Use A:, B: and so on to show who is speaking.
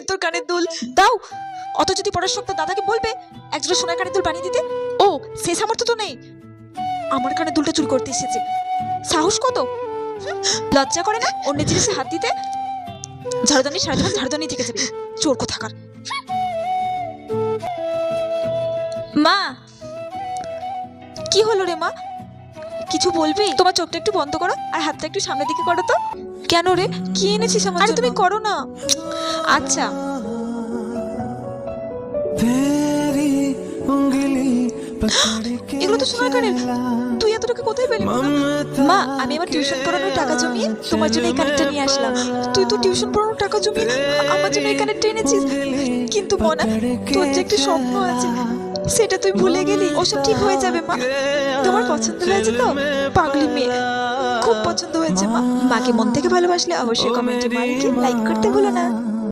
A: তোর কানের দুল দাও। অত যদি পড়ার শখ তো দাদাকে বলবে একজোড়া সোনার কানের দুল বানিয়ে দিতে। ও সে সামর্থ্য তো নেই। আমার কানের দুলটা চুরি করতে এসেছে, সাহস কত! লজ্জা করে না অন্য জিনিসে হাত দিতে? ঝাড়ুদানি সারা জীবন ঝাড়ুদানি থেকে যাবে, চোর কোথাকার। মা, কি হলো রে মা? কিছু বলবি? তোমার চোখটা একটু বন্ধ করো আর হাতটা একটু সামনের দিকে করো তো। কেন রে, কি এনেছিস আমার জন্য? আরে তুমি করো না। আচ্ছা। এগুলো তো সোনার কানের, তুই এতটুকু কোথায় পেলি? মা, আমি আমার টিউশন পড়ানোর টাকা জমিয়ে তোমার জন্য এই কানেরটা নিয়ে আসলাম। তুই তো টিউশন পড়ানোর টাকা জমিয়ে আমার জন্য এই কানেরটা এনেছিস, কিন্তু মনা তোর যে একটা স্বপ্ন আছে সেটা তুই ভুলে গেলি। ওসব ঠিক হয়ে যাবে মা। তোমার পছন্দ হয়েছে তো? পাগলি মেয়ে, খুব পছন্দ হয়েছে মা। মাকে মন থেকে ভালোবাসলে অবশ্যই কমেন্টে মাকে লাইক করতে ভুলো না।